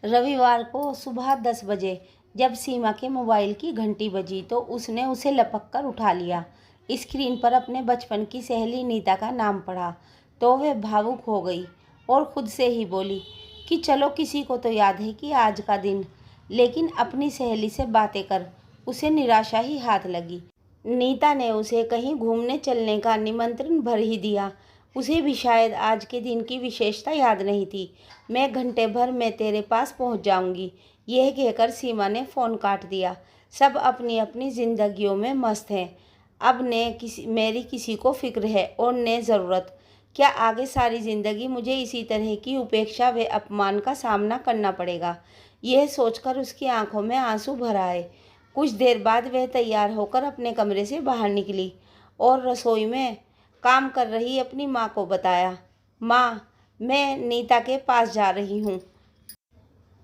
रविवार को सुबह 10 बजे जब सीमा के मोबाइल की घंटी बजी तो उसने उसे लपक कर उठा लिया। स्क्रीन पर अपने बचपन की सहेली नीता का नाम पढ़ा तो वह भावुक हो गई और खुद से ही बोली कि चलो किसी को तो याद है कि आज का दिन। लेकिन अपनी सहेली से बातें कर उसे निराशा ही हाथ लगी। नीता ने उसे कहीं घूमने चलने का निमंत्रण भर ही दिया। उसे भी शायद आज के दिन की विशेषता याद नहीं थी। मैं घंटे भर में तेरे पास पहुंच जाऊंगी, यह कहकर सीमा ने फ़ोन काट दिया। सब अपनी अपनी जिंदगियों में मस्त हैं। अब ने मेरी किसी को फिक्र है और ने ज़रूरत। क्या आगे सारी ज़िंदगी मुझे इसी तरह की उपेक्षा व अपमान का सामना करना पड़ेगा? यह सोचकर उसकी आंखों में आंसू भर आए। कुछ देर बाद वह तैयार होकर अपने कमरे से बाहर निकली और रसोई में काम कर रही अपनी माँ को बताया, माँ, मैं नीता के पास जा रही हूँ।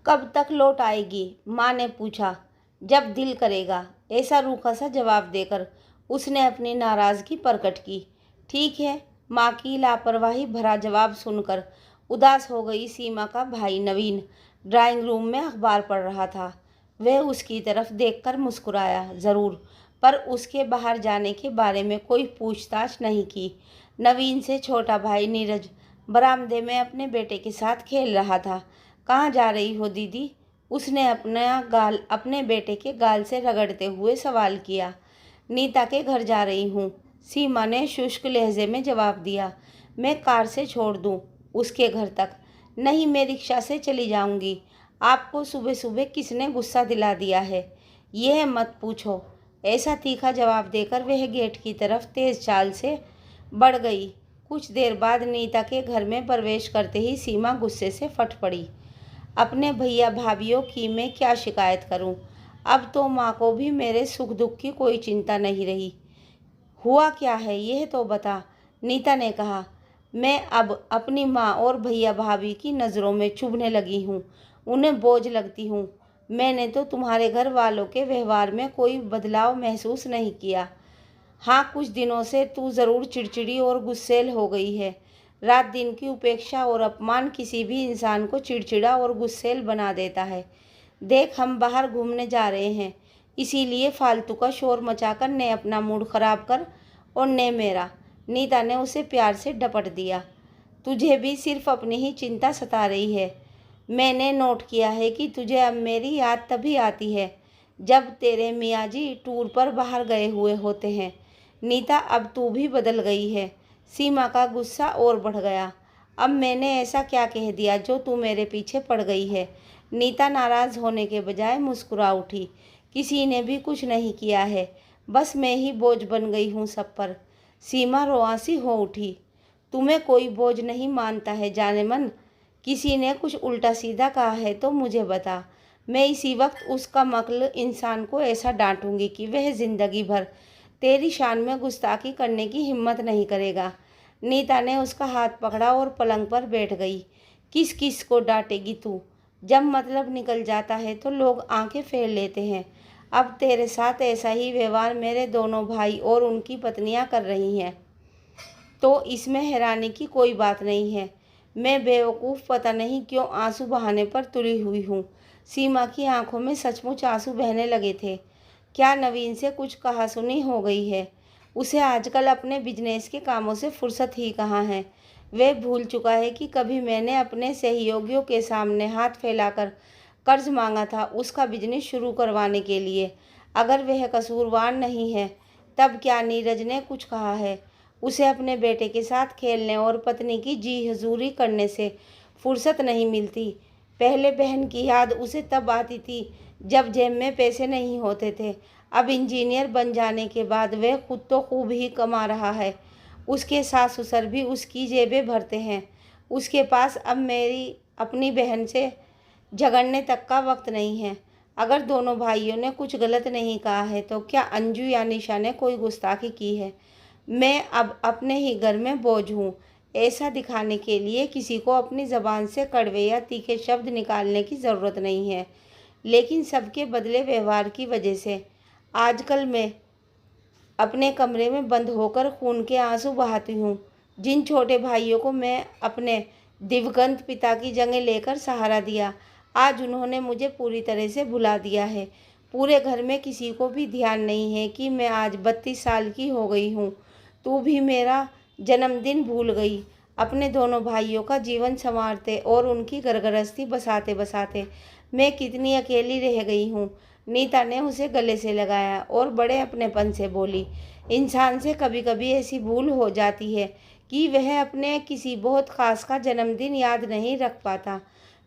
कब तक लौट आएगी? माँ ने पूछा। जब दिल करेगा, ऐसा रूखा सा जवाब देकर उसने अपनी नाराज़गी प्रकट की। ठीक है। माँ की लापरवाही भरा जवाब सुनकर उदास हो गई सीमा का भाई नवीन ड्राइंग रूम में अखबार पढ़ रहा था। वह उसकी तरफ देखकर मुस्कुराया ज़रूर, पर उसके बाहर जाने के बारे में कोई पूछताछ नहीं की। नवीन से छोटा भाई नीरज बरामदे में अपने बेटे के साथ खेल रहा था। कहाँ जा रही हो दीदी? उसने अपना गाल अपने बेटे के गाल से रगड़ते हुए सवाल किया। नीता के घर जा रही हूँ, सीमा ने शुष्क लहजे में जवाब दिया। मैं कार से छोड़ दूँ उसके घर तक? नहीं, मैं रिक्शा से चली जाऊँगी। आपको सुबह सुबह किसने गुस्सा दिला दिया है? यह मत पूछो। ऐसा तीखा जवाब देकर वह गेट की तरफ तेज चाल से बढ़ गई। कुछ देर बाद नीता के घर में प्रवेश करते ही सीमा गुस्से से फट पड़ी। अपने भैया भाभीियों की मैं क्या शिकायत करूं? अब तो माँ को भी मेरे सुख दुख की कोई चिंता नहीं रही। हुआ क्या है यह तो बता, नीता ने कहा। मैं अब अपनी माँ और भैया भाभी की नज़रों में चुभने लगी हूँ, उन्हें बोझ लगती हूँ। मैंने तो तुम्हारे घर वालों के व्यवहार में कोई बदलाव महसूस नहीं किया। हाँ, कुछ दिनों से तू ज़रूर चिड़चिड़ी और गुस्सैल हो गई है। रात दिन की उपेक्षा और अपमान किसी भी इंसान को चिड़चिड़ा और गुस्सैल बना देता है। देख, हम बाहर घूमने जा रहे हैं, इसीलिए फालतू का शोर मचाकर ने अपना मूड खराब कर और ने मेरा। नीता ने उसे प्यार से डपट दिया। तुझे भी सिर्फ अपनी ही चिंता सता रही है। मैंने नोट किया है कि तुझे अब मेरी याद तभी आती है जब तेरे मियाँ जी टूर पर बाहर गए हुए होते हैं। नीता, अब तू भी बदल गई है। सीमा का गुस्सा और बढ़ गया। अब मैंने ऐसा क्या कह दिया जो तू मेरे पीछे पड़ गई है? नीता नाराज़ होने के बजाय मुस्कुरा उठी। किसी ने भी कुछ नहीं किया है, बस मैं ही बोझ बन गई हूँ सब पर। सीमा रोआसी हो उठी। तुम्हें कोई बोझ नहीं मानता है जाने मन। किसी ने कुछ उल्टा सीधा कहा है तो मुझे बता। मैं इसी वक्त उस कमअक्ल इंसान को ऐसा डांटूंगी कि वह जिंदगी भर तेरी शान में गुस्ताखी करने की हिम्मत नहीं करेगा। नीता ने उसका हाथ पकड़ा और पलंग पर बैठ गई। किस किस को डांटेगी तू? जब मतलब निकल जाता है तो लोग आंखें फेर लेते हैं। अब तेरे साथ ऐसा ही व्यवहार मेरे दोनों भाई और उनकी पत्नियां कर रही हैं, तो इसमें हैरानी की कोई बात नहीं है। मैं बेवकूफ़ पता नहीं क्यों आंसू बहाने पर तुली हुई हूँ। सीमा की आंखों में सचमुच आंसू बहने लगे थे। क्या नवीन से कुछ कहासुनी हो गई है? उसे आजकल अपने बिजनेस के कामों से फुर्सत ही कहाँ है। वह भूल चुका है कि कभी मैंने अपने सहयोगियों के सामने हाथ फैलाकर कर्ज मांगा था उसका बिजनेस शुरू करवाने के लिए। अगर वह कसूरवार नहीं है, तब क्या नीरज ने कुछ कहा है? उसे अपने बेटे के साथ खेलने और पत्नी की जी हजूरी करने से फुर्सत नहीं मिलती। पहले बहन की याद उसे तब आती थी जब जेब में पैसे नहीं होते थे। अब इंजीनियर बन जाने के बाद वह खुद तो खूब ही कमा रहा है, उसके सास ससुर भी उसकी जेबें भरते हैं। उसके पास अब मेरी अपनी बहन से झगड़ने तक का वक्त नहीं है। अगर दोनों भाइयों ने कुछ गलत नहीं कहा है तो क्या अंजू या निशा ने कोई गुस्ताखी की है? मैं अब अपने ही घर में बोझ हूँ, ऐसा दिखाने के लिए किसी को अपनी ज़बान से कड़वे या तीखे शब्द निकालने की ज़रूरत नहीं है। लेकिन सबके बदले व्यवहार की वजह से आजकल मैं अपने कमरे में बंद होकर खून के आंसू बहाती हूँ। जिन छोटे भाइयों को मैं अपने दिवंगत पिता की जगह लेकर सहारा दिया, आज उन्होंने मुझे पूरी तरह से भुला दिया है। पूरे घर में किसी को भी ध्यान नहीं है कि मैं आज 32 साल की हो गई हूँ। तू भी मेरा जन्मदिन भूल गई। अपने दोनों भाइयों का जीवन संवारते और उनकी घर-गृहस्थी बसाते बसाते मैं कितनी अकेली रह गई हूँ। नीता ने उसे गले से लगाया और बड़े अपनेपन से बोली, इंसान से कभी कभी ऐसी भूल हो जाती है कि वह अपने किसी बहुत खास का जन्मदिन याद नहीं रख पाता।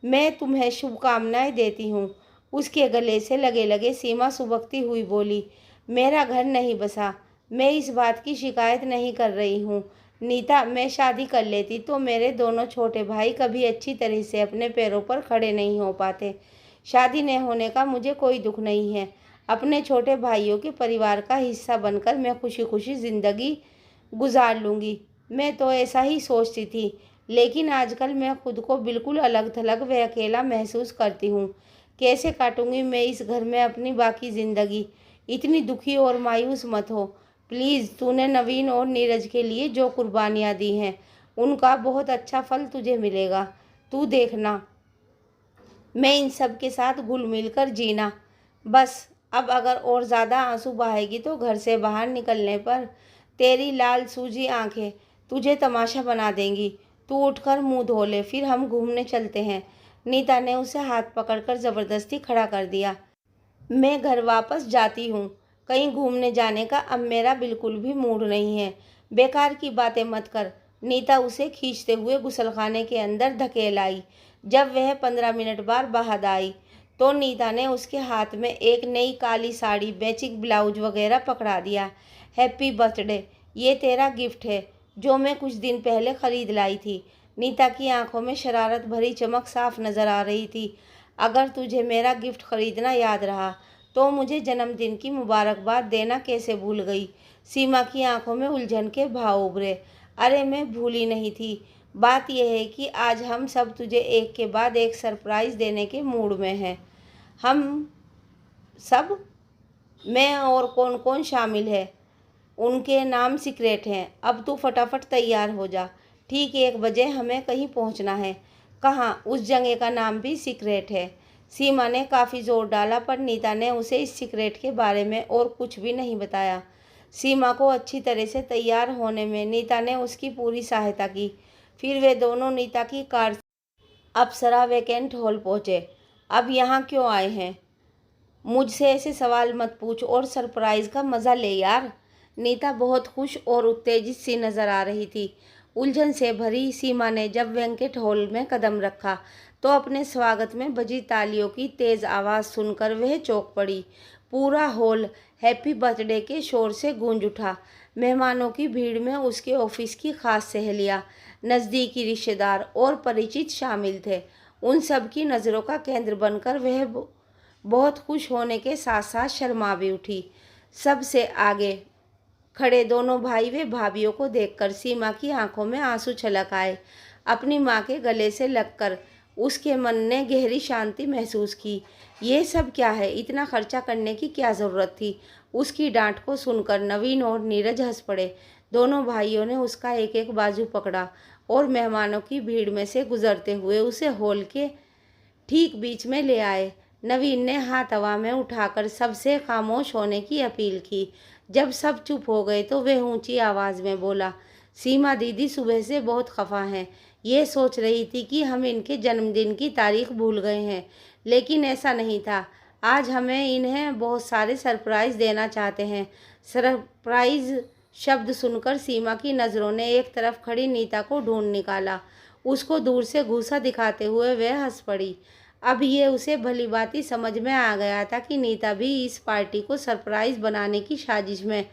मैं तुम्हें शुभकामनाएं देती हूँ। उसके गले से लगे लगे सीमा सुबकती हुई बोली, मेरा घर नहीं बसा। मैं इस बात की शिकायत नहीं कर रही हूँ नीता। मैं शादी कर लेती तो मेरे दोनों छोटे भाई कभी अच्छी तरह से अपने पैरों पर खड़े नहीं हो पाते। शादी न होने का मुझे कोई दुख नहीं है। अपने छोटे भाइयों के परिवार का हिस्सा बनकर मैं खुशी खुशी ज़िंदगी गुजार लूँगी। मैं तो ऐसा ही सोचती थी, लेकिन आजकल मैं खुद को बिल्कुल अलग थलग व अकेला महसूस करती हूँ। कैसे काटूंगी मैं इस घर में अपनी बाकी ज़िंदगी। इतनी दुखी और मायूस मत हो प्लीज़। तूने नवीन और नीरज के लिए जो कुर्बानियाँ दी हैं उनका बहुत अच्छा फल तुझे मिलेगा। तू देखना, मैं इन सब के साथ घुल मिल कर जीना। बस अब अगर और ज़्यादा आंसू बहाएगी तो घर से बाहर निकलने पर तेरी लाल सूजी आंखें तुझे तमाशा बना देंगी। तू उठकर मुंह धो ले, फिर हम घूमने चलते हैं। नीता ने उसे हाथ पकड़कर ज़बरदस्ती खड़ा कर दिया। मैं घर वापस जाती हूँ। कहीं घूमने जाने का अब मेरा बिल्कुल भी मूड नहीं है। बेकार की बातें मत कर। नीता उसे खींचते हुए गुसलखाने के अंदर धकेल आई। जब वह 15 मिनट बाद बाहर आई तो नीता ने उसके हाथ में एक नई काली साड़ी, मैचिंग ब्लाउज वगैरह पकड़ा दिया। हैप्पी बर्थडे, ये तेरा गिफ्ट है जो मैं कुछ दिन पहले ख़रीद लाई थी। नीता की आंखों में शरारत भरी चमक साफ नज़र आ रही थी। अगर तुझे मेरा गिफ्ट खरीदना याद रहा तो मुझे जन्मदिन की मुबारकबाद देना कैसे भूल गई। सीमा की आंखों में उलझन के भाव उभरे। अरे मैं भूली नहीं थी। बात यह है कि आज हम सब तुझे एक के बाद एक सरप्राइज़ देने के मूड में हैं। हम सब, मैं और कौन कौन शामिल है, उनके नाम सीक्रेट हैं। अब तू फटाफट तैयार हो जा। ठीक 1 बजे हमें कहीं पहुंचना है। कहाँ? उस जगह का नाम भी सीक्रेट है। सीमा ने काफ़ी जोर डाला पर नीता ने उसे इस सीक्रेट के बारे में और कुछ भी नहीं बताया। सीमा को अच्छी तरह से तैयार होने में नीता ने उसकी पूरी सहायता की। फिर वे दोनों नीता की कार से अप्सरा वेकेंट हॉल पहुँचे। अब यहाँ क्यों आए हैं? मुझसे ऐसे सवाल मत पूछ और सरप्राइज़ का मज़ा ले यार। नीता बहुत खुश और उत्तेजित सी नज़र आ रही थी। उलझन से भरी सीमा ने जब वेंकट हॉल में कदम रखा तो अपने स्वागत में बजी तालियों की तेज़ आवाज़ सुनकर वह चौंक पड़ी। पूरा हॉल हैप्पी बर्थडे के शोर से गूंज उठा। मेहमानों की भीड़ में उसके ऑफिस की खास सहेलियाँ, नज़दीकी रिश्तेदार और परिचित शामिल थे। उन सब की नज़रों का केंद्र बनकर वह बहुत खुश होने के साथ साथ शर्मा भी उठी। सबसे आगे खड़े दोनों भाई व भाभियों को देखकर सीमा की आंखों में आंसू छलक आए। अपनी माँ के गले से लगकर उसके मन ने गहरी शांति महसूस की। ये सब क्या है? इतना खर्चा करने की क्या ज़रूरत थी? उसकी डांट को सुनकर नवीन और नीरज हंस पड़े। दोनों भाइयों ने उसका एक एक बाजू पकड़ा और मेहमानों की भीड़ में से गुजरते हुए उसे हॉल के ठीक बीच में ले आए। नवीन ने हाथ हवा में उठाकर सबसे खामोश होने की अपील की। जब सब चुप हो गए तो वह ऊंची आवाज़ में बोला, सीमा दीदी सुबह से बहुत खफा हैं। ये सोच रही थी कि हम इनके जन्मदिन की तारीख भूल गए हैं, लेकिन ऐसा नहीं था। आज हमें इन्हें बहुत सारे सरप्राइज़ देना चाहते हैं। सरप्राइज़ शब्द सुनकर सीमा की नज़रों ने एक तरफ खड़ी नीता को ढूंढ निकाला। उसको दूर से घूसा दिखाते हुए वह हंस पड़ी। अब ये उसे भली भांति समझ में आ गया था कि नीता भी इस पार्टी को सरप्राइज़ बनाने की साजिश में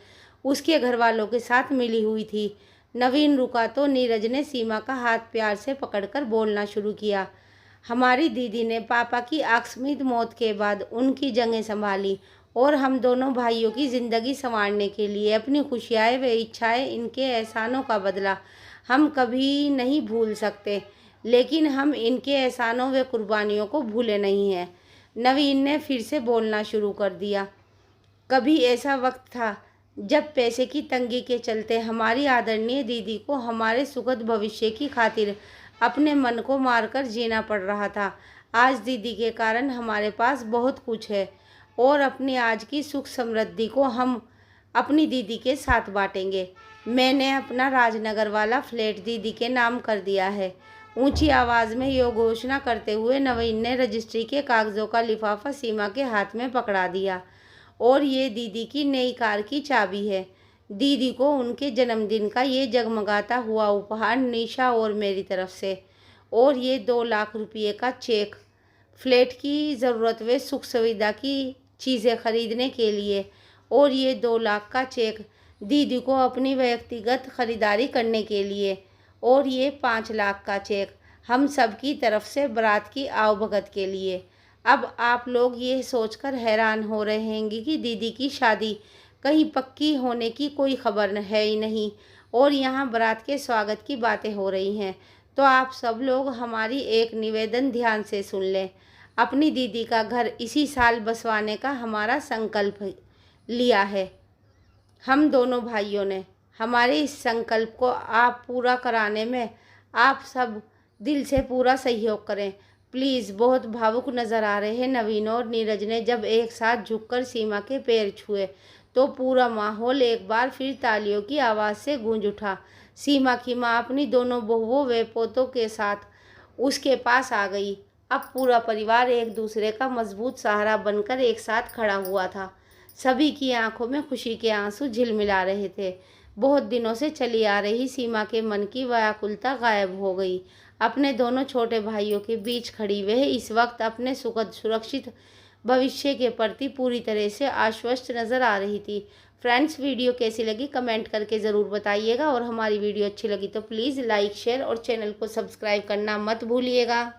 उसके घर वालों के साथ मिली हुई थी। नवीन रुका तो नीरज ने सीमा का हाथ प्यार से पकड़कर बोलना शुरू किया। हमारी दीदी ने पापा की आकस्मिक मौत के बाद उनकी जगह संभाली और हम दोनों भाइयों की ज़िंदगी संवारने के लिए अपनी खुशियाँ व इच्छाएं, इनके एहसानों का बदला हम कभी नहीं भूल सकते, लेकिन हम इनके एहसानों व कुर्बानियों को भूले नहीं हैं। नवीन ने फिर से बोलना शुरू कर दिया। कभी ऐसा वक्त था जब पैसे की तंगी के चलते हमारी आदरणीय दीदी को हमारे सुखद भविष्य की खातिर अपने मन को मारकर जीना पड़ रहा था। आज दीदी के कारण हमारे पास बहुत कुछ है और अपनी आज की सुख समृद्धि को हम अपनी दीदी के साथ बांटेंगे। मैंने अपना राजनगर वाला फ्लैट दीदी के नाम कर दिया है। ऊंची आवाज़ में ये घोषणा करते हुए नवीन ने रजिस्ट्री के कागज़ों का लिफाफा सीमा के हाथ में पकड़ा दिया। और ये दीदी की नई कार की चाबी है। दीदी को उनके जन्मदिन का ये जगमगाता हुआ उपहार निशा और मेरी तरफ से। और ये 2 लाख रुपये का चेक फ्लैट की ज़रूरत व सुख सुविधा की चीज़ें खरीदने के लिए। और ये 2 लाख का चेक दीदी को अपनी व्यक्तिगत खरीदारी करने के लिए। और ये 5 लाख का चेक हम सब की तरफ से बारात की आवभगत के लिए। अब आप लोग ये सोचकर हैरान हो रहे होंगे कि दीदी की शादी कहीं पक्की होने की कोई खबर है ही नहीं और यहाँ बारात के स्वागत की बातें हो रही हैं। तो आप सब लोग हमारी एक निवेदन ध्यान से सुन लें। अपनी दीदी का घर इसी साल बसवाने का हमारा संकल्प लिया है हम दोनों भाइयों ने। हमारे इस संकल्प को आप पूरा कराने में आप सब दिल से पूरा सहयोग करें प्लीज़। बहुत भावुक नज़र आ रहे हैं नवीन और नीरज ने जब एक साथ झुककर सीमा के पैर छुए तो पूरा माहौल एक बार फिर तालियों की आवाज़ से गूंज उठा। सीमा की माँ अपनी दोनों बहुओं व पोतों के साथ उसके पास आ गई। अब पूरा परिवार एक दूसरे का मजबूत सहारा बनकर एक साथ खड़ा हुआ था। सभी की आंखों में खुशी के आंसू झिलमिला रहे थे। बहुत दिनों से चली आ रही सीमा के मन की व्याकुलता गायब हो गई। अपने दोनों छोटे भाइयों के बीच खड़ी वह इस वक्त अपने सुखद सुरक्षित भविष्य के प्रति पूरी तरह से आश्वस्त नज़र आ रही थी। फ्रेंड्स, वीडियो कैसी लगी कमेंट करके ज़रूर बताइएगा और हमारी वीडियो अच्छी लगी तो प्लीज़ लाइक शेयर और चैनल को सब्सक्राइब करना मत भूलिएगा।